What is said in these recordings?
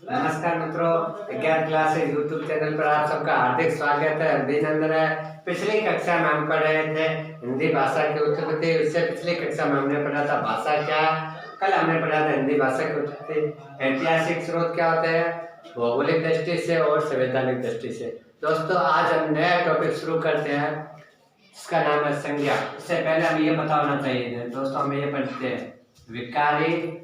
नमस्कार मित्रों, विज्ञान क्लासेस यूट्यूब चैनल पर आप सबका हार्दिक स्वागत है। अभिनंदन है। पिछली कक्षा में हम पढ़ रहे थे हिंदी भाषा की उत्पत्ति। उससे पिछली कक्षा में हमने पढ़ा था भाषा क्या। कल हमने पढ़ा था हिंदी भाषा की उत्पत्ति, ऐतिहासिक स्रोत क्या होते हैं, भौगोलिक दृष्टि से और संवैधानिक दृष्टि से। दोस्तों, आज हम नया टॉपिक शुरू करते हैं, इसका नाम है संज्ञा। इससे पहले हमें ये पता होना चाहिए दोस्तों, हमें ये पढ़ते हैं विकारी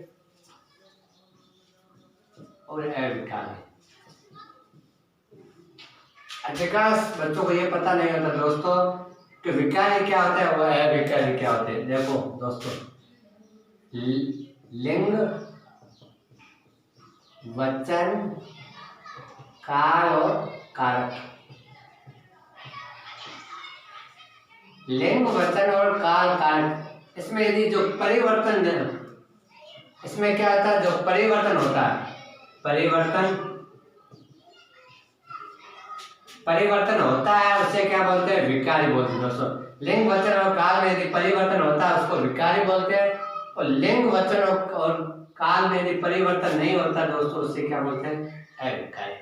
और अविकारी। अधिकांश बच्चों को ये पता नहीं होता दोस्तों कि विकारी क्या होता है और अविकारी क्या होते हैं। देखो दोस्तों, लिंग, वचन, काल और कारक। लिंग, वचन और काल कारक, इसमें यदि जो परिवर्तन है, इसमें क्या होता है, जो परिवर्तन होता है, परिवर्तन होता है उसे क्या बोलते हैं, विकारी बोलते हैं दोस्तों। लिंग, वचन और काल में यदि परिवर्तन होता है उसको विकारी बोलते हैं, और लिंग, वचन और काल में यदि परिवर्तन नहीं होता दोस्तों उसे क्या बोलते हैं, अविकारी।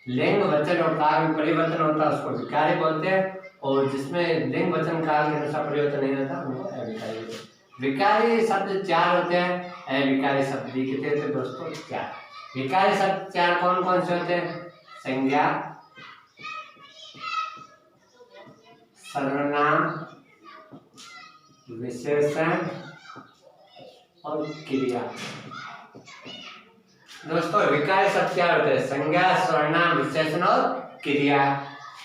लिंग, वचन और काल में परिवर्तन होता है उसको विकारी बोलते हैं, और जिसमें लिंग, वचन, काल के अनुसार परिवर्तन नहीं होता उनको अविकारी बोलते हैं। विकारी शब्द चार होते हैं, अविकारी शब्द कितने होते हैं दोस्तों, चार। विकारी शब्द चार कौन कौन से होते हैं, संज्ञा, सर्वनाम, विशेषण और क्रिया। दोस्तों, विकारी शब्द चार होते हैं, संज्ञा, सर्वनाम, विशेषण और क्रिया।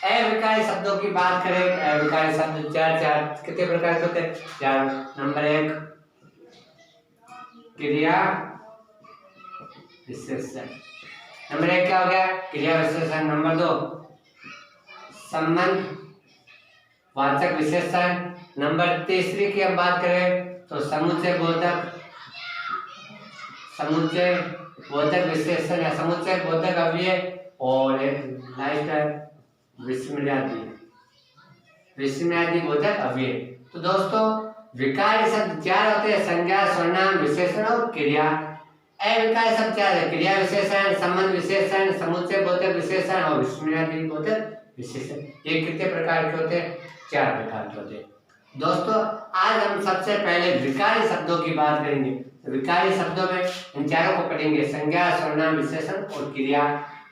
अविकारी शब्दों की बात करें, अविकारी शब्द चार कितने प्रकार के होते हैं, चार। नंबर एक क्रिया विशेषण। नंबर एक क्या हो गया, क्रिया विशेषण। नंबर दो संबंध वाचक विशेषण। नंबर तीसरी की हम बात करें तो समुच्चय बोधक विशेषण या समुच्चय बोधक अव्यय, और एक लास्ट है विस्मयादि बोधक अव्यय। तो दोस्तों, विकारी शब्द चार होते हैं, संज्ञा, सर्वनाम, विशेषण और क्रिया। अविकारी शब्द चार है, क्रिया विशेषण, संबंध विशेषण, समुच्चय बोधक विशेषण और विस्मयादि बोधक विशेषण। ये कितने प्रकार के होते हैं, चार प्रकार के होते हैं। दोस्तों, आज हम सबसे पहले विकारी शब्दों की बात करेंगे। विकारी शब्दों में इन चारों को पढ़ेंगे, संज्ञा, सर्वनाम, विशेषण और क्रिया।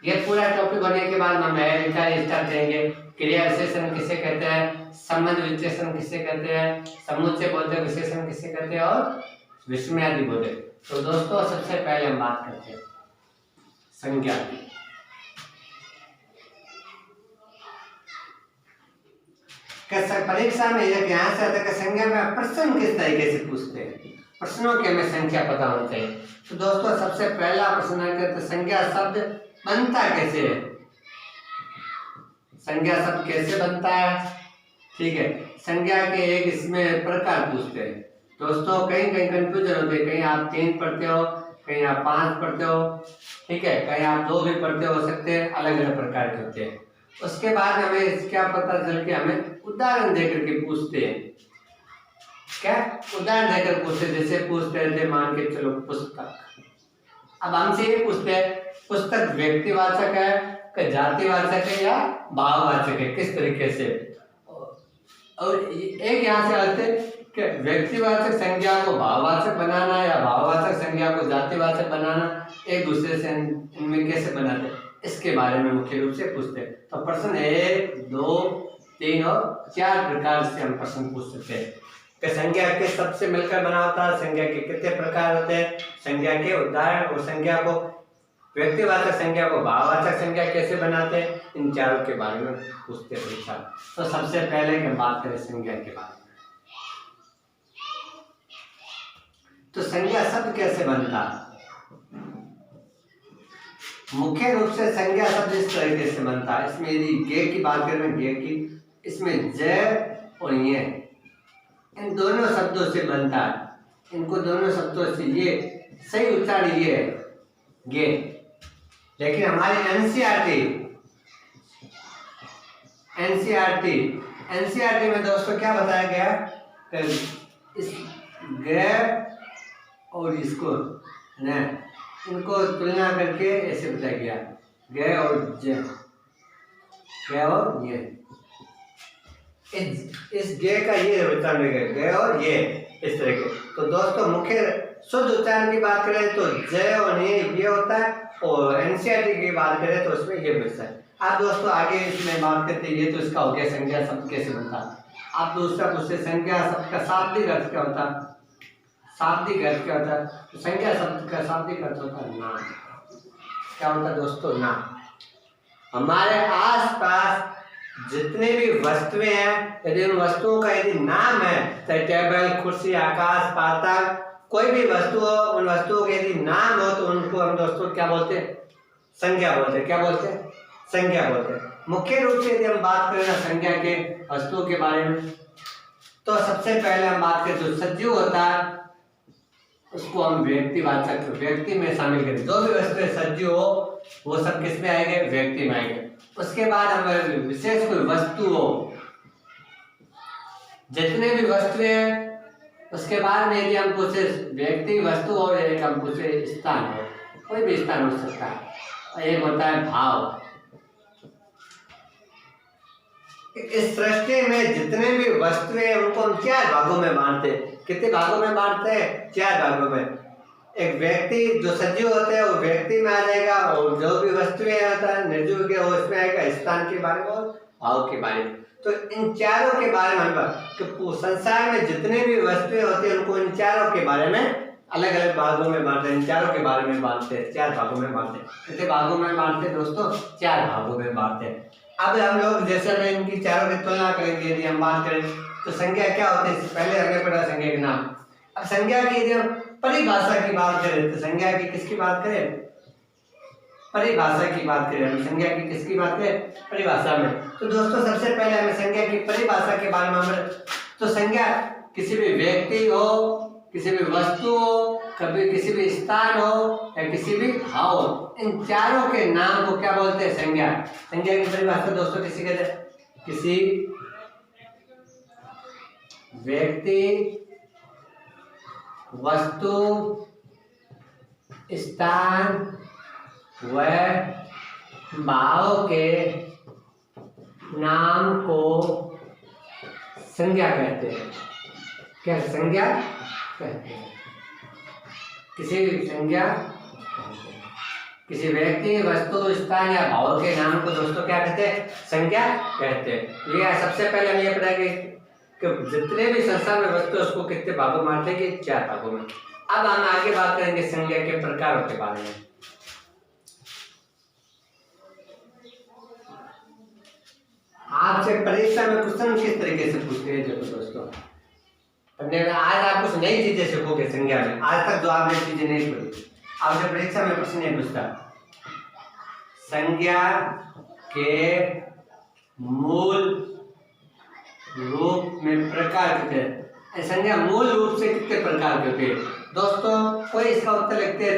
ये पूरा टॉपिक होने के बाद हम विकारी स्टार्ट करेंगे। क्रिया विशेषण किसे कहते हैं, संबंध विशेषण किसे कहते हैं, समुच्चय बोधक विशेषण किसे कहते हैं और विस्मयादि बोधक। तो दोस्तों, सबसे पहले हम बात करते हैं संज्ञा की। परीक्षा में एक यहाँ से आता है कि संज्ञा में प्रश्न किस तरीके से पूछते हैं, प्रश्नों की हमें संख्या पता होनी चाहिए। तो दोस्तों, सबसे पहला प्रश्न है कि संज्ञा शब्द बनता कैसे है, संज्ञा शब्द कैसे बनता है। ठीक है, संज्ञा के एक इसमें प्रकार पूछते हैं दोस्तों। कहीं कहीं कंफ्यूजन होते हैं, कहीं आप 3 पढ़ते हो, कहीं आप 5 पढ़ते हो, ठीक है, कहीं आप 2 भी पढ़ते हो सकते हैं, अलग अलग प्रकार के होते हैं। उसके बाद हमें क्या पता चल के हमें उदाहरण देकर के पूछते हैं, क्या उदाहरण देकर पूछते, जैसे पूछते थे मान के चलो पुस्तक। अब हमसे ये पूछते हैं पुस्तक व्यक्तिवाचक है कि जातिवाचक है या भाववाचक है, किस तरीके से। और एक यहाँ से आते कि व्यक्तिवाचक संज्ञा को भाववाचक बनाना या भाववाचक संज्ञा को जातिवाचक बनाना, एक दूसरे से इनमें कैसे बनाते हैं, इसके बारे में मुख्य रूप से पूछते हैं। तो प्रश्न 1, 2, 3 और 4 प्रकार से हम प्रश्न पूछ सकते हैं कि संज्ञा के सबसे मिलकर बना होता है, संज्ञा के कितने प्रकार होते हैं, संज्ञा के उदाहरण, और संज्ञा को व्यक्तिवाचक संज्ञा को भाववाचक संज्ञा कैसे बनाते हैं, इन चारों के बारे में पूछते हैं परीक्षा। तो सबसे पहले हम बात करें संज्ञा के बारे में। तो संज्ञा शब्द कैसे बनता है, मुख्य रूप से संज्ञा शब्द इस तरीके से बनता है। इसमें यदि गे की बात करें, गे की, इसमें ज और ये इन दोनों शब्दों से बनता है। इनको दोनों शब्दों से, ये सही उच्चारण ये है गे, लेकिन हमारे एनसीईआरटी में दोस्तों क्या बताया गया कि इस ग और इसको न इनको तुलना करके ऐसे बताया गया, ग और ज, ग और ये, इस गे का ये उच्चारण है, ग और ये, इस तरह के। तो दोस्तों मुख्य शुद्ध उच्चारण की बात करें तो ज और ये होता है, और एनसीईआरटी की बात करें तो उसमें ये बचता है। आप दोस्तों आगे इसमें बात करते हैं, ये तो इसका हो गया संज्ञा शब्द कैसे बनता है। आप दूसरा पूछते संज्ञा शब्द का शाब्दिक अर्थ क्या होता है, शाब्दिक अर्थ क्या होता है, तो संज्ञा शब्द का शाब्दिक अर्थ होता है नाम। क्या होता है दोस्तों, नाम। हमारे आसपास जितने भी वस्तुएं हैं, यदि उन वस्तुओं का यदि नाम है, चाहे टेबल, कुर्सी, आकाश, पाताल, कोई भी वस्तु हो, उन वस्तुओं के यदि नाम हो तो उनको हम दोस्तों क्या बोलते हैं, संज्ञा बोलते हैं। क्या बोलते हैं, संज्ञा बोलते हैं। मुख्य रूप से यदि हम बात करें ना संज्ञा के वस्तुओं के बारे में, तो सबसे पहले हम बात करें जो सजीव होता है उसको हम व्यक्तिवाचक, व्यक्ति में शामिल करें। जो भी वस्तुएं सजीव हो वो सब किस में आएंगे, व्यक्ति में आएंगे। उसके बाद हम विशेष कोई वस्तु हो, जितने भी वस्तुएं हैं, उसके बाद में यदि हम पूछे व्यक्ति, वस्तु और एक हम पूछे स्थान हो, कोई भी स्थान हो सकता है। एक होता है भाव। इस सृष्टि में जितने भी वस्तुएं हैं उनको हम 4 भागों में बांटते हैं। कितने भागों में बांटते हैं, 4 भागों में। एक व्यक्ति जो सजीव होते हैं वो व्यक्ति में आ जाएगा, और जो भी वस्तुएं होता है निर्जीव के वो इसमें आएगा, स्थान के बारे में और भाव के बारे में। तो इन चारों के बारे में हम संसार में जितने भी वस्तुएं होती है उनको इन चारों के बारे में अलग अलग भागों में बांटते हैं, इन चारों के बारे में बांटते हैं, 4 भागों में बांटते हैं। कितने भागों में बांटते हैं दोस्तों, 4 भागों में बांटते हैं। अब हम लोग जैसे में इनकी चारों की तुलना करेंगे, यदि हम बात करें तो संज्ञा क्या होती है, पहले हमने पढ़ा संज्ञा के नाम। अब संज्ञा की यदि हम परिभाषा की बात करें तो संज्ञा की किसकी बात करें, परिभाषा की बात करें। हम संज्ञा की किसकी बात करें, परिभाषा में। तो दोस्तों सबसे पहले हमें संज्ञा की परिभाषा के बारे में हम, तो संज्ञा किसी भी व्यक्ति हो, किसी भी वस्तु हो, कभी किसी भी स्थान हो या किसी भी भाव हो, इन चारों के नाम को क्या बोलते हैं, संज्ञा। संज्ञा की परिभाषा दोस्तों किसी कहते हैं, किसी व्यक्ति, वस्तु, स्थान व भाव के नाम को संज्ञा कहते हैं। क्या संज्ञा कहते हैं, किसी भी संज्ञा कहते हैं। किसी व्यक्ति, वस्तु, स्थान या भाव के नाम को दोस्तों क्या कहते हैं, संज्ञा कहते हैं। ये सबसे पहले हम ये पढ़ेंगे कि जितने भी संसार में वस्तु उसको कितने भागों में बांटे गए, 4 भागों में। अब हम आगे बात करेंगे संज्ञा के प्रकारों के बारे में। आपसे परीक्षा में क्वेश्चन किस तरीके से पूछते हैं, देखो दोस्तों पढ़ने में आज आप कुछ नई चीजें सीखोगे संज्ञा में। आज तक जो आपने चीजें नहीं पढ़ी, आपसे परीक्षा में प्रश्न नहीं पूछता संज्ञा के मूल रूप में प्रकार कितने हैं। संज्ञा मूल रूप से कितने प्रकार के होते हैं दोस्तों, कोई इसका उत्तर लिखते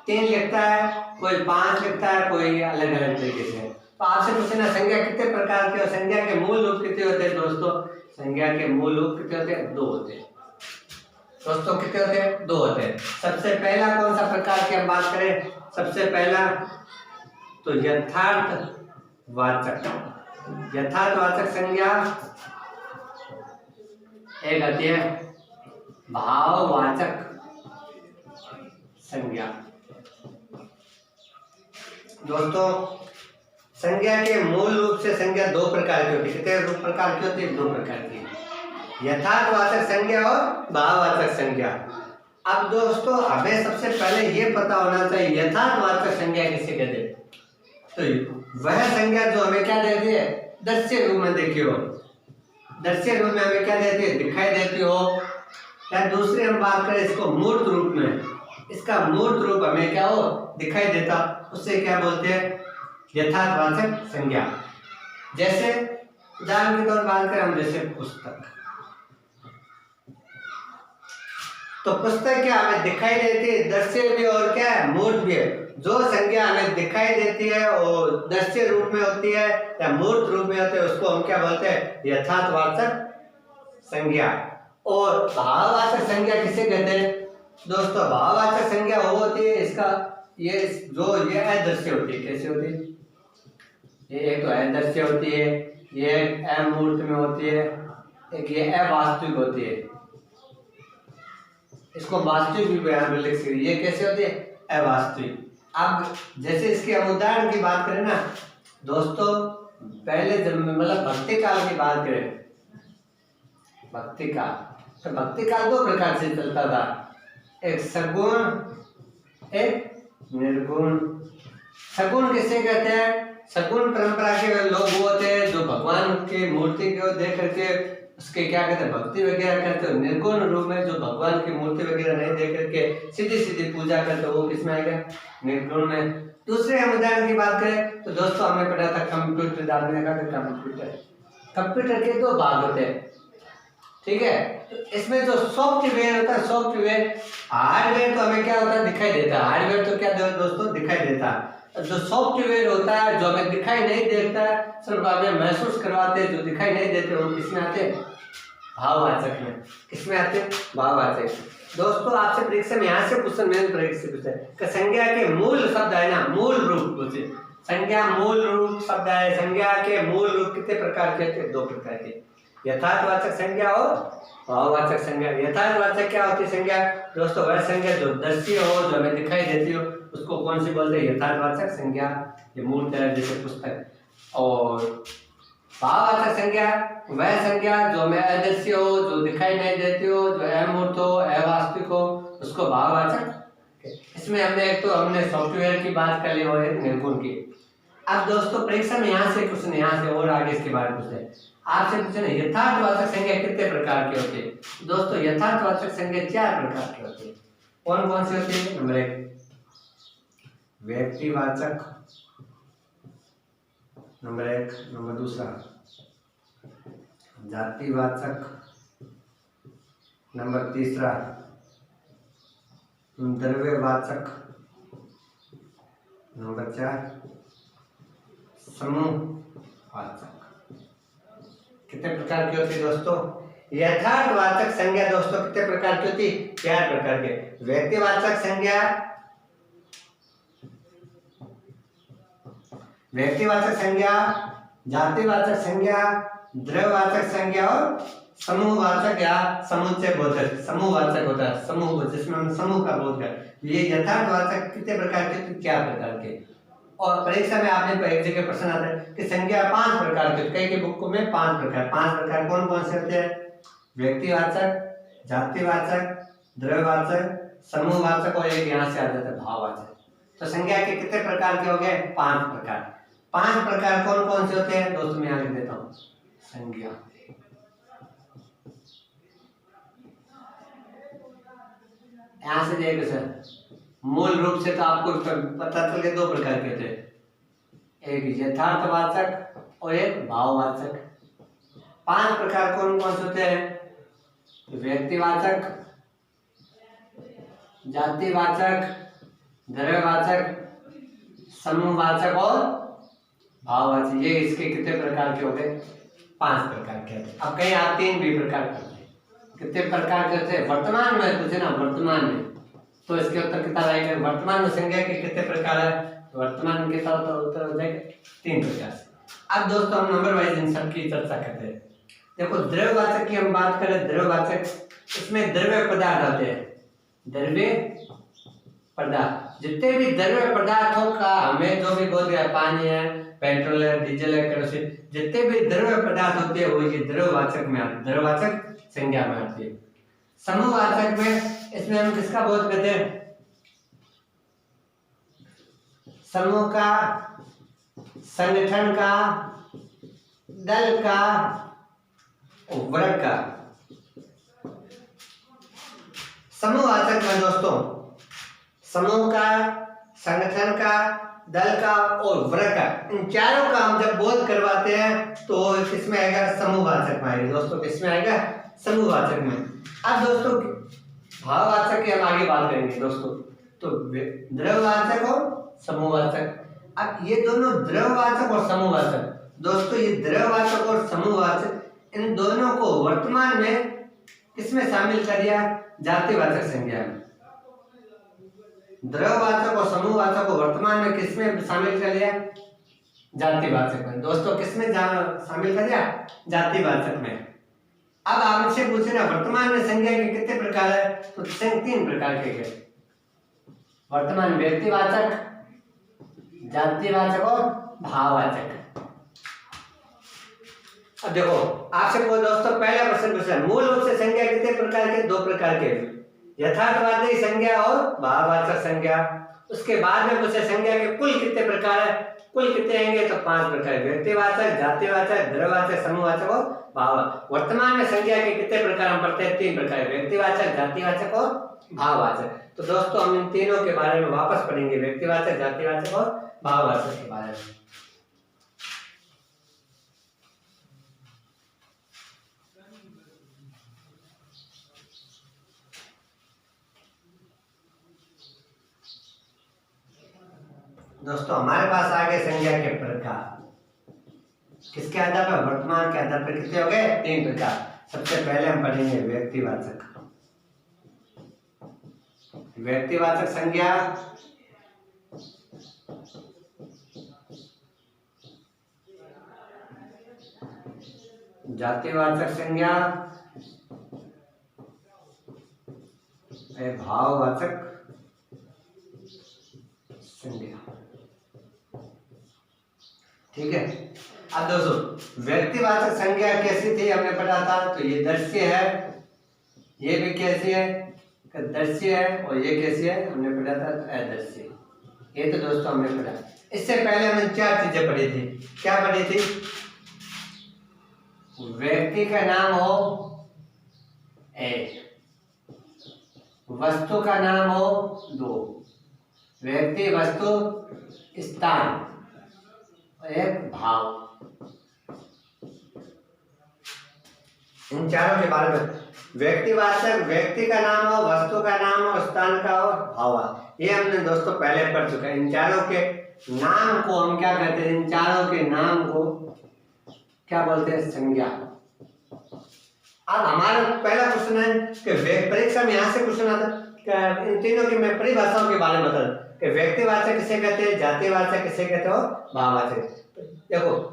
3 लिखता है, कोई 5 लिखता है, कोई अलग अलग तरीके से। तो आपसे पूछना संज्ञा कितने प्रकार के और संज्ञा के मूल रूप कितने होते हैं दोस्तों। संज्ञा के मूल रूप कितने होते हैं, 2 होते हैं दोस्तों। कितने होते हैं, 2 होते हैं। सबसे पहला कौन सा प्रकार की हम बात करें, सबसे पहला तो यथार्थवाचक। यथार्थवाचक संज्ञा एक आती है भाववाचक संज्ञा। दोस्तों संज्ञा के मूल रूप से संज्ञा 2 प्रकार की होती है। कितने प्रकार की होती है, 2 प्रकार की, यथार्थवाचक संज्ञा और भाववाचक संज्ञा। अब दोस्तों हमें सबसे पहले ये पता होना चाहिए यथार्थवाचक संज्ञा किसे कहते हैं। तो वह संज्ञा जो हमें क्या देती है, दृश्य रूप में देखी हो, दृश्य रूप में हमें क्या देती है, दिखाई देती हो। या दूसरी हम बात करें इसको मूर्त रूप में, इसका मूर्त रूप हमें क्या हो, दिखाई देता, उससे क्या बोलते हैं, यथार्थवाचक संज्ञा। जैसे उदाहरण के तौर पर बात करें हम, जैसे पुस्तक, तो पुस्तक क्या हमें दिखाई देती है, दृश्य भी और क्या है, मूर्त भी है। जो संज्ञा हमें दिखाई देती है और दृश्य रूप में होती है या मूर्त रूप में होती है उसको हम क्या बोलते हैं, यथार्थवाचक संज्ञा। और भाववाचक संज्ञा किसे कहते हैं, दोस्तों भाववाचक संज्ञा वो होती है इसका ये अदृश्य होती है। कैसे होती है? ये एक तो अदृश्य होती है, ये अमूर्त में होती है, एक ये अवास्तविक होती है। इसको वास्तविक भी बयान में लिख सकते। ये कैसे होती है? अवास्तविक। अब जैसे इसके हम उदाहरण की बात करें ना दोस्तों, पहले जब मतलब भक्ति काल की बात करें, भक्ति काल, तो भक्ति काल दो प्रकार से चलता था, एक सगुण, एक निर्गुण। सगुण किसे कहते हैं? सगुण परंपरा के लोग वो होते हैं जो भगवान की मूर्ति को देख करके उसके क्या कहते हैं भक्ति वगैरह करते हो। निर्गुण रूप में जो भगवान की मूर्ति वगैरह नहीं देख करके सीधी सीधी पूजा करते हो, वो किसमें आएगा? निर्गुण में। दूसरे हम उदाहरण की बात करें तो दोस्तों हमने पढ़ा था कंप्यूटर, आपने कहा कंप्यूटर के दो भाग होते हैं, ठीक है? तो इसमें जो सॉफ्टवेयर होता है, सॉफ्टवेयर, हार्डवेयर तो हमें क्या होता है? दिखाई देता है। हार्डवेयर तो क्या दोस्तों? दिखाई देता है। जो सॉफ्टवेयर होता है जो हमें दिखाई नहीं देता है, सिर्फ हमें महसूस करवाते हैं, जो दिखाई नहीं देते, वो किसमें आते हैं? भाववाचक में। किसमें आते हैं? भाववाचक। दोस्तों आपसे परीक्षा में यहाँ से क्वेश्चन मैंने परीक्षा से पूछा है कि संज्ञा के मूल शब्द है ना, मूल रूप पूछे। संज्ञा मूल रूप शब्द है। संज्ञा के मूल रूप कितने प्रकार के होते हैं? 2 प्रकार के, यथार्थवाचक संज्ञा और भाववाचक संज्ञा। यथार्थवाचक क्या होती है संज्ञा दोस्तों? वह संज्ञा जो दृश्य हो, जो हमें दिखाई देती हो, उसको कौन सी बोलते हैं? यथार्थवाचक संज्ञा। ये मूल तरह जैसे पुस्तक। और भाववाचक संज्ञा वह संज्ञा जो हमें अदृश्य हो, जो दिखाई नहीं देती हो, जो अमूर्त हो, अवास्तविक हो, उसको भाववाचक। इसमें हमने सॉफ्टवेयर की बात कर ली और निर्गुण की। अब दोस्तों परीक्षा में यहाँ से क्वेश्चन, यहाँ से और आगे इसके बारे में पूछते हैं आपसे। पूछे यथार्थवाचक संज्ञा कितने प्रकार के होते हैं? दोस्तों यथार्थवाचक संज्ञा 4 प्रकार के होते हैं। कौन कौन से होते हैं? नंबर 1 व्यक्तिवाचक, नंबर 1। नंबर 2 जातिवाचक, नंबर 3 द्रव्यवाचक, नंबर 4 समूहवाचक। कितने प्रकार की होती है दोस्तों? यथार्थवाचक संज्ञा दोस्तों कितने प्रकार की होती? 4 प्रकार के। व्यक्तिवाचक संज्ञा, व्यक्तिवाचक संज्ञा, जातिवाचक संज्ञा, द्रव्यवाचक संज्ञा और समूहवाचक या समुच्चय बोधक। समूहवाचक होता है समूह, जिसमें हम समूह का बोध कर। ये यथार्थवाचक कितने प्रकार के? 4 प्रकार के। और परीक्षा में आपने एक जगह प्रश्न आता है कि संज्ञा 5 प्रकार के, कई के बुक में 5 प्रकार कौन कौन से होते हैं? व्यक्तिवाचक, जातिवाचक, द्रव्यवाचक, समूहवाचक और एक यहाँ से आ जाता है भाववाचक। तो संज्ञा के कितने प्रकार के हो गए? 5 प्रकार। 5 प्रकार कौन कौन से होते हैं दोस्तों? मैं आगे देता हूँ संज्ञा। यहाँ से देखो सर, मूल रूप से तो आपको पता चल गया 2 प्रकार के होते हैं, एक यथार्थवाचक और एक भाववाचक। 5 प्रकार कौन कौन से होते हैं? व्यक्तिवाचक, जातिवाचक, द्रव्यवाचक, समूहवाचक और भाववाचक। ये इसके कितने प्रकार के हो गए? 5 प्रकार के। अब कहीं आप 3 भी प्रकार करते हैं, कितने प्रकार के होते हैं? वर्तमान में पूछे ना, वर्तमान में, तो इसके उत्तर कितना आएगा? वर्तमान में संज्ञा के कितने प्रकार है? वर्तमान के साथ उत्तर हो जाएगा 3 प्रकार से। अब दोस्तों हम नंबर वाइज इन सब की चर्चा करते हैं। देखो द्रव्यवाचक की हम बात करें, द्रव्यवाचक इसमें द्रव्य पदार्थ आते हैं। द्रव्य पदार्थ, जितने भी द्रव्य पदार्थों का हमें जो भी बोल दिया, पानी है, पेट्रोल है, डीजल है, केरोसिन, जितने भी द्रव्य पदार्थ होते हैं वो ये द्रव्यवाचक में आते, द्रव्यवाचक संज्ञा में आती है। समूहवाचक में इसमें हम किसका बोध करते हैं? समूह का, संगठन का, दल का, वर्ग का। समूहवाचक में दोस्तों समूह का, संगठन का, दल का और वर्ग का, इन चारों का हम जब बोध करवाते हैं तो किसमें आएगा? समूहवाचक में आएगा दोस्तों। किसमें आएगा? समूहवाचक में। अब दोस्तों भाववाचक की हम आगे बात करेंगे दोस्तों। तो द्रव्यवाचक और समूहवाचक। अब ये दोनों द्रव्यवाचक और समूहवाचक दोस्तों, ये द्रव्यवाचक और समूहवाचक इन दोनों को वर्तमान में किसमें शामिल कर दिया? जातिवाचक संज्ञा में। द्रव्यवाचक और समूहवाचक को वर्तमान में किसमें शामिल कर लिया? जातिवाचक में। दोस्तों किसमें शामिल कर दिया? जातिवाचक में। अब आपसे पूछे ना वर्तमान में संज्ञा के कितने प्रकार है, तो 3 प्रकार के हैं। वर्तमान व्यक्तिवाचक, जातिवाचक और भाववाचक। अब देखो आपसे पूछो दोस्तों, पहला प्रश्न पूछा मूल रूप से संज्ञा कितने प्रकार के? 2 प्रकार के, यथार्थवादी संज्ञा और भाववाचक संज्ञा। उसके बाद में पूछे संज्ञा के कुल कितने प्रकार है? कुल कितने आएंगे? तो 5 प्रकार, व्यक्तिवाचक, जातिवाचक, द्रव्यवाचक, समूहवाचक और भाववाचक। वर्तमान में संज्ञा के कितने प्रकार हम पढ़ते हैं? 3 प्रकार, व्यक्तिवाचक, जातिवाचक और भाववाचक। तो दोस्तों हम इन तीनों के बारे में वापस पढ़ेंगे, व्यक्तिवाचक, जातिवाचक और भाववाचक के बारे में। दोस्तों हमारे पास आ गए संज्ञा के प्रकार। किसके आधार पर? वर्तमान के आधार पर। कितने हो गए? 3 प्रकार। सबसे पहले हम पढ़ेंगे व्यक्तिवाचक। व्यक्तिवाचक संज्ञा जातिवाचक संज्ञा, भाववाचक संज्ञा। ठीक है। अब दोस्तों व्यक्तिवाचक संज्ञा कैसी थी हमने पढ़ा था, तो ये दृश्य है, ये भी कैसी है? दृश्य है, और ये कैसी है? हमने पढ़ा था तो अदृश्य। ये तो दोस्तों हमने पढ़ा। इससे पहले हमने 4 चीजें पढ़ी थी। क्या पढ़ी थी? व्यक्ति का नाम हो 1, वस्तु का नाम हो 2, व्यक्ति, वस्तु, स्थान और एक भाव। इन चारों के बारे में व्यक्तिवाचक, व्यक्ति का नाम हो, वस्तु का नाम हो, स्थान का हो, भाव। ये हमने दोस्तों पहले पढ़ चुके हैं। इन चारों के नाम को हम क्या कहते हैं? इन चारों के नाम को क्या बोलते हैं? संज्ञा। अब हमारा पहला क्वेश्चन है कि परीक्षा में यहाँ से क्वेश्चन आता है इन तीनों की मैं परिभाषाओं के बारे में बता दूं कि व्यक्तिवाचक किसे कहते हैं, जातिवाचक किसे कहते हो, भाववाचक। देखो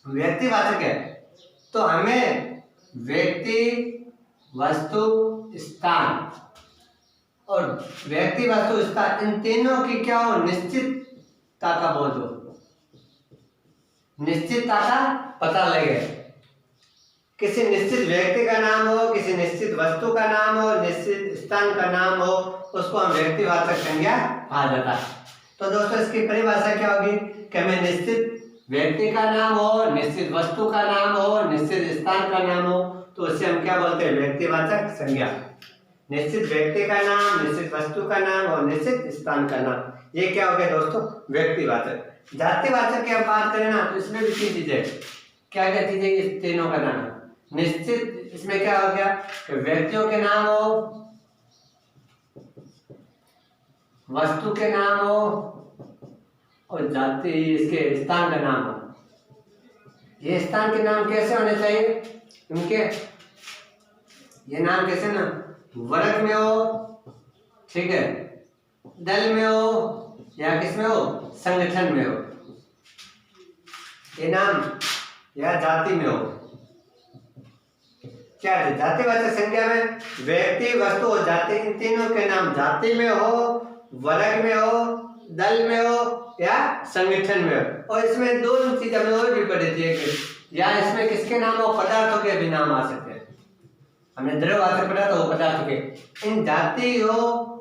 व्यक्तिवाचक है तो हमें व्यक्ति, वस्तु, स्थान और व्यक्ति, वस्तु, स्थान इन तीनों की क्या हो? निश्चितता का बोध हो, निश्चितता का पता लगे। किसी निश्चित व्यक्ति का नाम हो, किसी निश्चित वस्तु का नाम हो, निश्चित स्थान का नाम हो, उसको हम व्यक्तिवाचक संज्ञा कहा जाता है। तो दोस्तों इसकी परिभाषा क्या होगी कि हमें निश्चित व्यक्ति का नाम हो, निश्चित वस्तु का नाम हो, निश्चित स्थान का नाम हो, तो उससे हम क्या बोलते हैं? व्यक्तिवाचक संज्ञा। निश्चित व्यक्ति का नाम, निश्चित वस्तु का नाम और निश्चित स्थान का नाम, ये क्या हो गया दोस्तों? व्यक्तिवाचक। जातिवाचक की हम बात करें ना तो इसमें भी 3 चीजें, क्या क्या चीजें? इस तीनों का नाम निश्चित, इसमें क्या हो गया कि व्यक्तियों के नाम हो, वस्तु के नाम हो और जाति इसके स्थान का नाम हो। ये स्थान के नाम कैसे होने चाहिए? उनके ये नाम कैसे ना वर्ग में हो, ठीक है, दल में हो या किसमें हो? संगठन में हो। ये नाम या जाति में हो। क्या है? जातिवाचक संज्ञा में व्यक्ति, वस्तु और जाति इन तीनों के नाम जाति में हो, वर्ग में हो, दल में हो या संगठन में हो। और इसमें 2 चीज हमने और भी पढ़ी थी कि या इसमें किसके नाम हो? पदार्थों के भी नाम आ सकते हैं। हमने द्रव्यवाचक पढ़ा तो वो पदार्थ के। इन जाति हो,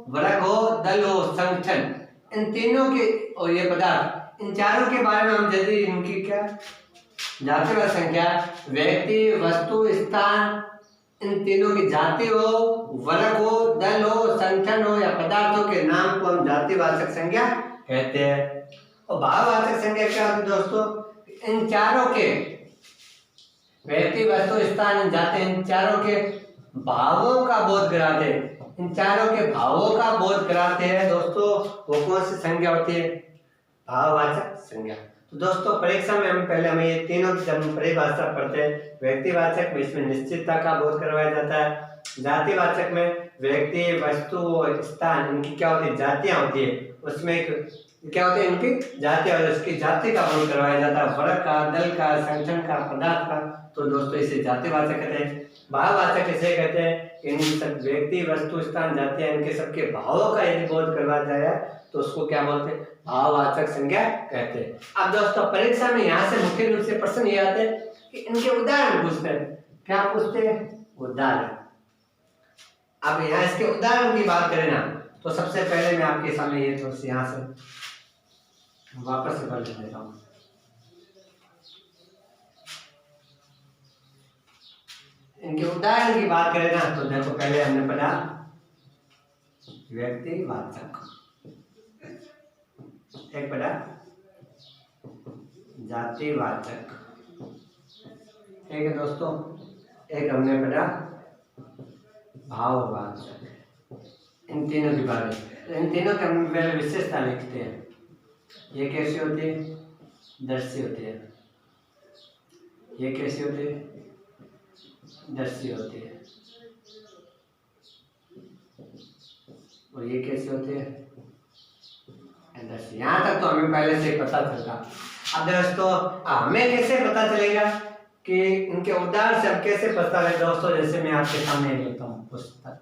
वर्ग हो, दल हो, संगठन इन तीनों के और ये पदार्थ इन चारों के बारे में हम यदि इनकी क्या जातिवाचक संज्ञा व्यक्ति, वस्तु, स्थान इन तीनों की जाति हो, वर्ग हो, दल हो, संगठन हो या पदार्थों के नाम को हम जातिवाचक संज्ञा कहते हैं। और भाववाचक संज्ञा क्या होती है दोस्तों? इन चारों के व्यक्ति, वस्तु, स्थान, इन जाति इन चारों के भावों का बोध कराते हैं। इन चारों के भावों का बोध कराते हैं दोस्तों। वो कौन सी संज्ञा होती है? भाववाचक संज्ञा। तो दोस्तों परीक्षा में हमें ये तीनों जब परिभाषा पढ़ते हैं, व्यक्तिवाचक में इसमें निश्चितता का बोध करवाया जाता है, जातिवाचक में व्यक्ति, वस्तु, स्थान, इनकी क्या होती है, जातियां होती है। उसमें क्या होती है, इनकी जातियां, और उसकी जाति का वर्णन करवाया जाता है, वर्ग का, दल का, संगठन का, पदार्थ का। तो दोस्तों इसे जातिवाचक कहते हैं। भाववाचक इसे कहते हैं इन सब व्यक्ति, वस्तु, स्थान, जातियां, इनके सबके भावों का यदि बोध करवाया जाए तो उसको क्या बोलते हैं, भाववाचक संज्ञा कहते हैं। अब दोस्तों परीक्षा में यहाँ से मुख्य रूप से प्रश्न ये आते हैं कि इनके उदाहरण पूछते हैं। क्या पूछते हैं, उदाहरण। अब यहाँ इसके उदाहरण की बात करें ना, तो सबसे पहले मैं आपके सामने ये थोड़ी सी यहाँ से वापस से कर देता हूँ। इनके उदाहरण की बात करें ना, तो देखो पहले हमने पढ़ा व्यक्तिवाचक, एक पढ़ा जातिवाचक, ठीक है दोस्तों, एक हमने पढ़ा भाववाचक। इन तीनों के बारे में, इन तीनों के हम पहले विशेषता लिखते हैं। ये कैसी होती है, दर्शी होती है। ये कैसी होती है, दर्शी होती है। और ये कैसी होती है, दर्शी। यहाँ तक तो हमें पहले से पता चलता। अब दोस्तों हमें कैसे पता चलेगा कि इनके उदाहरण से हम कैसे पता लगे दोस्तों, जैसे मैं आपके सामने लिखता हूँ पुस्तक,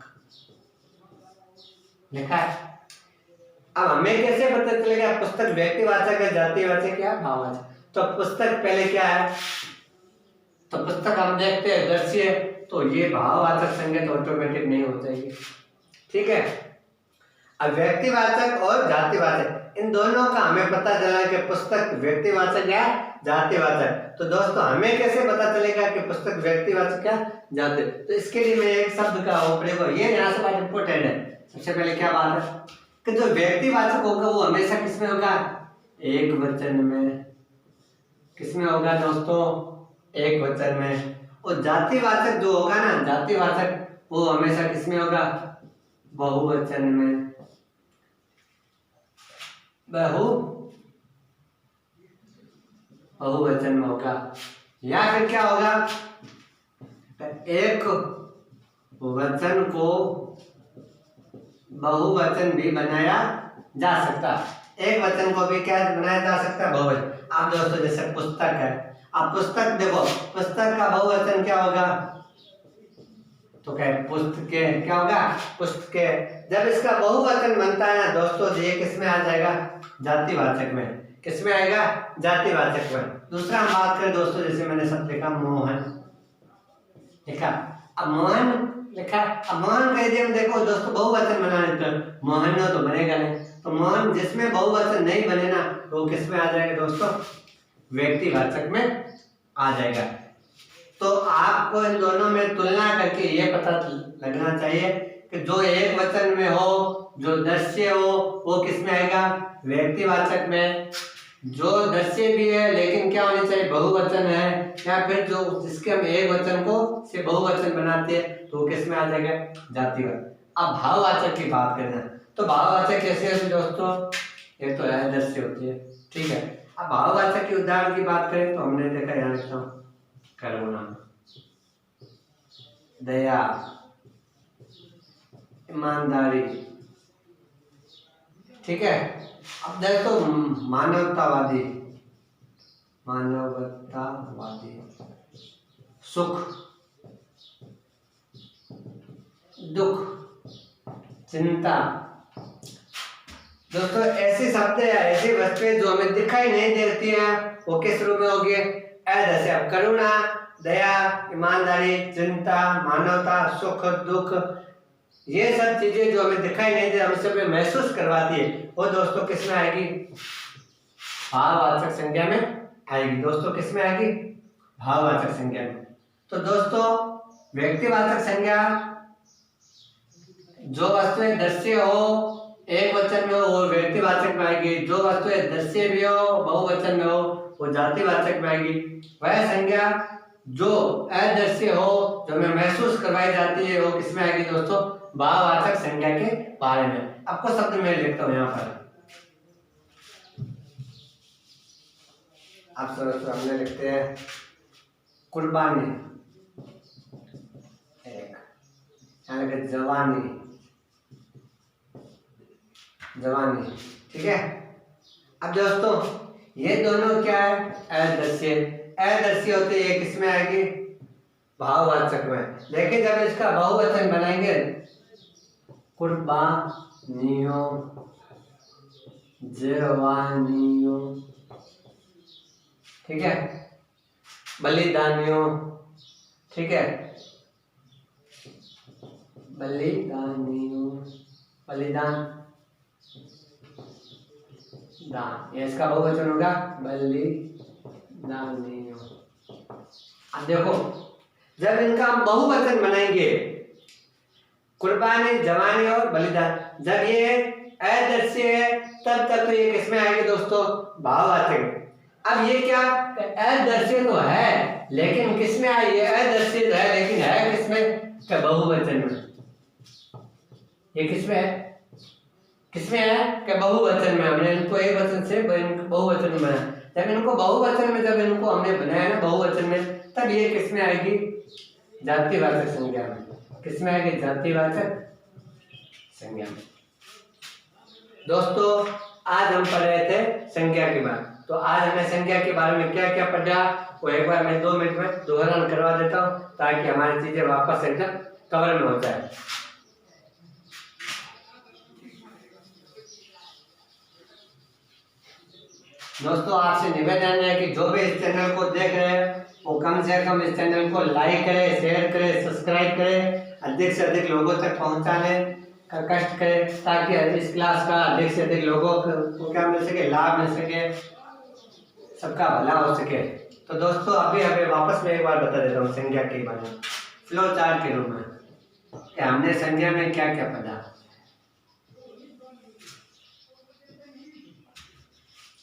लिखा है। अब हमें कैसे पता चलेगा पुस्तक व्यक्तिवाचक है, जातिवाचक या भाववाचक। तो पुस्तक पहले क्या है, तो पुस्तक हम देखते हैं दर्शी है, तो ये भाववाचक संज्ञा तो ऑटोमेटिक नहीं हो जाएगी, ठीक है। अब व्यक्तिवाचक और जातिवाचक, इन दोनों का हमें पता चला कि पुस्तक व्यक्तिवाचक या जातिवाचक। तो दोस्तों हमें कैसे पता चलेगा कि पुस्तक व्यक्तिवाचक या जाति, तो इसके लिए मैं एक शब्द का प्रयोग, ये यहाँ से बात इंपॉर्टेंट है। सबसे पहले क्या बात है कि जो व्यक्तिवाचक होगा वो हमेशा किसमें होगा, एक वचन में। किसमें होगा दोस्तों, एक वचन में। और जातिवाचक जो होगा ना, जातिवाचक वो हमेशा किसमें होगा, बहुवचन में। बहुवचन में होगा। या फिर क्या होगा, एक वचन को बहुवचन भी बनाया जा सकता है। एक वचन को भी क्या बनाया जा सकता है, बहुवचन। आप दोस्तों जैसे पुस्तक है, आप पुस्तक देखो, पुस्तक का बहुवचन क्या होगा, तो क्या पुस्तके, क्या होगा, पुस्तके। जब इसका बहुवचन बनता है ना दोस्तों, ये किस में आ जाएगा, जातिवाचक में। किस में आएगा, जातिवाचक में। दूसरा हम बात करें दोस्तों, जैसे मैंने शब्द लिखा मोहन, लिखा। अब मोहन लिखा, अब मोहन कह दिया, देखो दोस्तों बहुवचन बनाने तो मोहन ना तो बनेगा नहीं। तो मोहन जिसमें बहुवचन नहीं बने ना, तो किस में आ जाएगा दोस्तों, व्यक्तिवाचक में आ जाएगा। तो आपको इन दोनों में तुलना करके ये पता लगना चाहिए कि जो एक वचन में हो, जो दृश्य हो, वो किस में आएगा, व्यक्तिवाचक में। जो दृश्य भी है लेकिन क्या होनी चाहिए, बहुवचन है, या फिर जो जिसके हम एक वचन को से बहुवचन बनाते हैं तो किस में आ जाएगा, जातिवाचक। अब भाववाचक की बात करना, तो भाववाचक कैसे होती है दोस्तों, ये तो है दृश्य होती है, ठीक है। अब भाववाचक के उदाहरण की बात करें तो हमने देखा, यहाँ लिखता हूँ करुणा, दया, ईमानदारी, ठीक है। अब देखो मानवतावादी, मानवतावादी, सुख, दुख, चिंता। दोस्तों ऐसे शब्द या ऐसी वस्तुएं जो हमें दिखाई नहीं देती हैं, वो किस रूप में होगी, जैसे अब करुणा, दया, ईमानदारी, चिंता, मानवता, सुख, दुख, ये सब चीजें जो हमें दिखाई नहीं दे, हमें सब महसूस करवाती है, वो दोस्तों किस में आएगी, भाववाचक संज्ञा में आएगी। दोस्तों किस में आएगी, भाववाचक संज्ञा में। तो दोस्तों व्यक्तिवाचक संज्ञा जो वस्तुएं दृश्य हो, एक वचन में हो, वो व्यक्तिवाचक में आएगी। जो वस्तुएं दृश्य भी हो, बहुवचन में हो, वो जातिवाचक में आएगी। वह संज्ञा जो अदृश्य हो, जो हमें महसूस करवाई जाती है, वो किसमें आएगी दोस्तों, भाववाचक संज्ञा के बारे में। आपको शब्द मैं लिखता हूँ यहाँ पर, आप सामने लिखते हैं कुर्बानी, एक जवानी, जवानी, ठीक है। अब दोस्तों ये दोनों क्या है, अदृश्य, अदृश्य होते ये किसमें आएगी, भाववाचक में। लेकिन जब इसका बहुवचन बनाएंगे, कुर्बानियों, जवानियों, ठीक है, बलिदानियों, ठीक है, बलिदानियों, बलिदान, दान, ये इसका बहुवचन होगा बलिदानियों। अब देखो जब इनका हम बहुवचन बनाएंगे, कुर्बानी, जवानी और बलिदान, जब ये अदृश्य है तब तक तो ये किसमें आएंगे दोस्तों, भाववाचक। अब ये क्या, अदृश्य तो है लेकिन किसमें है, ये अदृश्य है लेकिन है किसमें, क्या बहुवचन में। ये किसमें है, किसमें है, क्या बहुवचन में। हमने इनको एक वचन से बहुवचन में बनाया। जब इनको बहुवचन में, जब इनको हमने बनाया ना बहुवचन में, तब ये किसमें आएगी, जातिवाचक संज्ञा में। किसमें आएगी, जातिवाचक संज्ञा में। दोस्तों आज हम पढ़ रहे थे संज्ञा के बारे में। तो आज हमने संज्ञा के बारे में क्या क्या पढ़ा वो एक बार मैं 2 मिनट में दोहरान करवा देता हूँ ताकि हमारी चीजें वापस एकदम कवर में हो जाए। दोस्तों आपसे निवेदन है कि जो भी इस चैनल को देख रहे हैं वो कम से कम इस चैनल को लाइक करें, शेयर करें, सब्सक्राइब करें, अधिक से अधिक लोगों तक पहुंचाने का कष्ट करें ताकि इस क्लास का अधिक से अधिक लोगों को क्या मिल सके, लाभ मिल सके, सबका भला हो सके। तो दोस्तों अभी वापस में एक बार बता देता हूँ संज्ञा के बारे में फ्लो चार्ट के रूप में कि हमने संज्ञा में क्या क्या पढ़ा।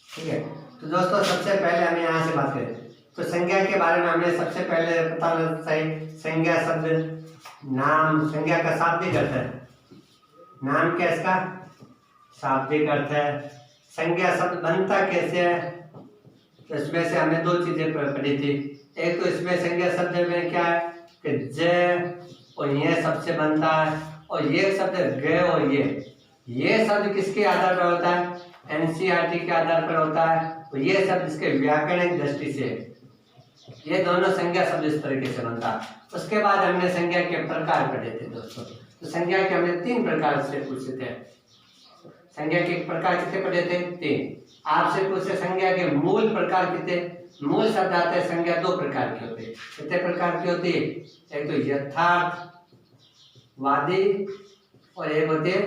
ठीक है, तो दोस्तों सबसे पहले हम यहाँ से बात करें तो संज्ञा के बारे में हमने सबसे पहले पता सही संज्ञा शब्द नाम, संज्ञा का शाब्दिक अर्थ है, नाम क्या इसका शाब्दिक अर्थ है। संज्ञा शब्द बनता कैसे है, तो इसमें से हमने 2 चीजें पढ़ी थी। एक तो इसमें संज्ञा शब्द में क्या है कि ज और ये शब्द से बनता है, और ये शब्द ग और ये शब्द किसके आधार पर होता है, एनसीईआरटी के आधार पर होता है। तो ये शब्द इसके व्याकरणिक दृष्टि से ये दोनों संज्ञा शब्द इस तरीके से बनता है। उसके बाद हमने संज्ञा के प्रकार पढ़े थे दोस्तों। तो संज्ञा के हमने 3 प्रकार से पूछे थे। संज्ञा के प्रकार कितने पढ़े थे, 3। आपसे पूछे संज्ञा के मूल प्रकार कितने, मूल शब्द आते हैं संज्ञा 2 प्रकार की होती है। कितने प्रकार की होती है, एक तो यथार्थवादी और एक होती है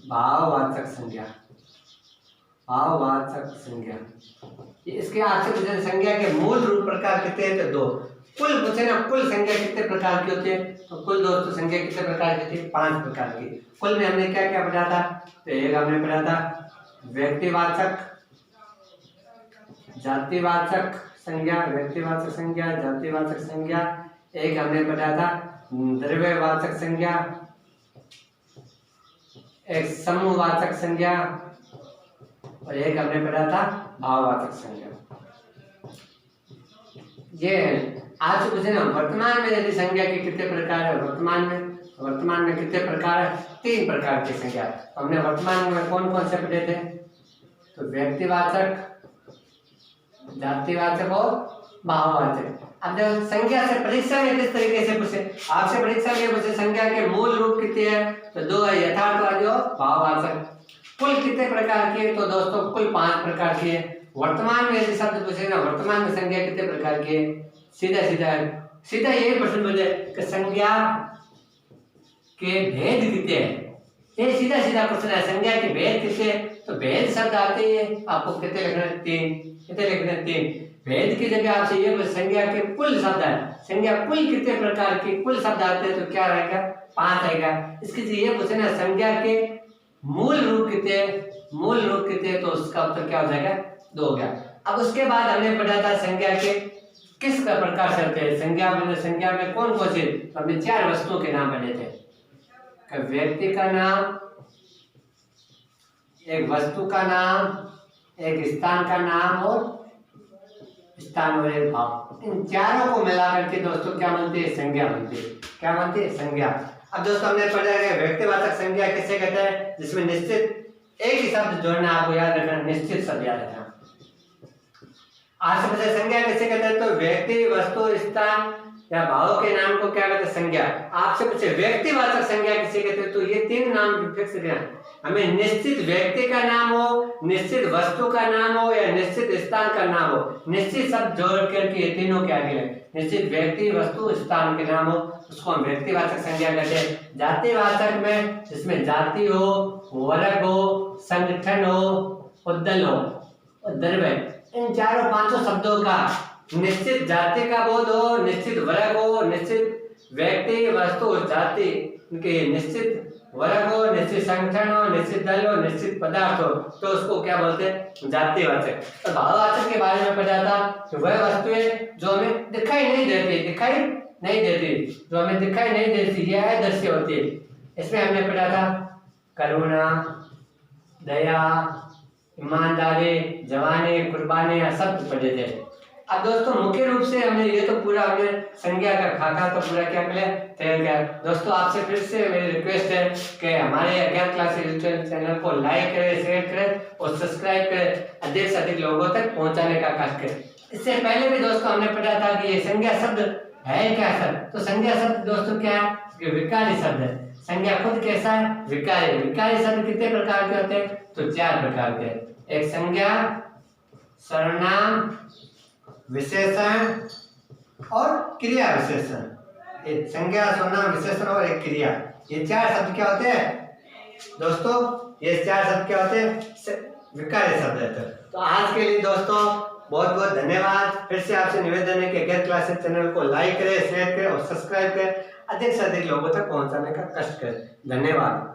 भाववाचक संज्ञा, भाववाचक संज्ञा। इसके आपसे पूछे संज्ञा के मूल रूप प्रकार कितने हैं, तो 2। कुल पूछे ना, कुल संज्ञा कितने प्रकार की होती है, तो कुल दोस्तों संज्ञा कितने प्रकार की थी, 5 प्रकार की। कुल में हमने क्या क्या पढ़ा था, तो एक हमने पढ़ा था व्यक्तिवाचक, जातिवाचक संज्ञा, व्यक्तिवाचक संज्ञा, जातिवाचक संज्ञा। एक हमने पढ़ा था द्रव्यवाचक संज्ञा, एक समूहवाचक संज्ञा, और एक हमने पढ़ा था भाववाचक संज्ञा। ये आज पूछे ना वर्तमान में यदि संज्ञा के कितने प्रकार है, वर्तमान में कितने प्रकार है, 3 प्रकार की संज्ञा। तो हमने वर्तमान में कौन कौन से पढ़े थे, तो व्यक्तिवाचक, जातिवाचक और भाववाचक। अब जब संज्ञा से परीक्षा में किस तरीके से पूछे, आपसे परीक्षा में पूछे संज्ञा के मूल रूप कितने हैं, तो 2 है यथार्थवादी और भाववाचक। कुल कितने प्रकार की है, तो दोस्तों कुल 5 प्रकार की है। वर्तमान में यदि शब्द पूछे ना, वर्तमान में संज्ञा कितने प्रकार की है, सीधा ये प्रश्न पूछे कि संज्ञा के भेद कितने हैं। ये सीधा क्वेश्चन है, संज्ञा के भेद कितने, तो भेद शब्द आते हैं आपको कितने लिखना है, 3। कितने लिखना है, 3। भेद की जगह आपसे ये संज्ञा के कुल शब्द है, संज्ञा कुल कितने प्रकार के कुल शब्द आते हैं, तो क्या रहेगा, 5 आएगा। इसके ये पूछे ना संज्ञा के मूल रूप कितने, तो उसका उत्तर क्या हो जाएगा, 2 हो गया। अब उसके बाद हमने पढ़ा था संज्ञा के किस प्रकार से होते हैं। संज्ञा में कौन कौन से, तो हमने 4 वस्तुओं के नाम पढ़े थे, व्यक्ति का नाम, एक वस्तु का नाम, एक स्थान का नाम और एक भाव। इन चारों को मिलाकर के दोस्तों क्या बनती है, संज्ञा बनती है। क्या बनती है, संज्ञा। अब दोस्तों हमने पढ़ा है व्यक्तिवाचक संज्ञा किसे कहते हैं, जिसमें निश्चित एक ही शब्द जोड़ना, आपको याद रखना, निश्चित शब्द याद रखना। आश्रित संज्ञा किसे कहते हैं, तो व्यक्ति, वस्तु, स्थान या भाव के नाम को क्या कहते हैं, संज्ञा। आपसे पूछे व्यक्तिवाचक संज्ञा किसे कहते हैं, तो ये तीन नाम फिक्स रखना। हमें निश्चित व्यक्ति का नाम हो, निश्चित वस्तु का नाम हो या निश्चित स्थान का नाम हो, निश्चित शब्द जोड़ करके ये तीनों के आगे लगे। निश्चित व्यक्ति, वस्तु, स्थान के नाम हो, उसको हम व्यक्तिवाचक संज्ञा कहते हैं। जातिवाचक में जिसमें जाति हो, वर्ग हो, संगठन हो, उद्दल हो, द्रव्य, इन चारों पांचों शब्दों का निश्चित जाति का बोध हो, निश्चित वर्ग हो, निश्चित व्यक्ति, वस्तु, जाति, इनके निश्चित वर्ग हो, निश्चित संगठन हो, निश्चित दल हो, निश्चित पदार्थ हो, तो उसको क्या बोलते हैं, जातिवाचक। तो भाववाचक के बारे में पढ़ा था कि वह वस्तुएं जो हमें दिखाई नहीं देती, जो हमें दिखाई नहीं देती, यह अदृश्य होती है। इसमें हमने पढ़ा था करुणा, दया, ईमानदारी, जवानी, कुर्बानी, सब पढ़े थे। अब दोस्तों मुख्य रूप से हमने ये तो पूरा हमने संज्ञा का खाका तो पूरा क्या तैयार किया। दोस्तों आपसे फिर से मेरी रिक्वेस्ट है कि हमारे अज्ञात क्लासेस यूट्यूब चैनल को लाइक करें, शेयर करें और सब्सक्राइब करें, अधिक से अधिक लोगों तक पहुंचाने का कष्ट करें। इससे पहले भी दोस्तों हमने पढ़ा था कि ये संज्ञा शब्द है क्या शब्द, तो संज्ञा शब्द दोस्तों क्या है, विकारी शब्द है। संज्ञा खुद कैसा है, विकारी। विकारी शब्द कितने प्रकार के होते हैं, तो 4 प्रकार के। एक संज्ञा, सर्वनाम, विशेषण और क्रिया विशेषण। एक संज्ञा, सर्वनाम, विशेषण और एक क्रिया, ये 4 शब्द क्या होते हैं दोस्तों, ये 4 शब्द क्या होते हैं, विकारी शब्द है। तो आज के लिए दोस्तों बहुत बहुत धन्यवाद। फिर से आपसे निवेदन है कि अज्ञात क्लासेस चैनल को लाइक करें, शेयर करें और सब्सक्राइब करें, अधिक से अधिक लोगों तक पहुंचाने का कष्ट करें। धन्यवाद।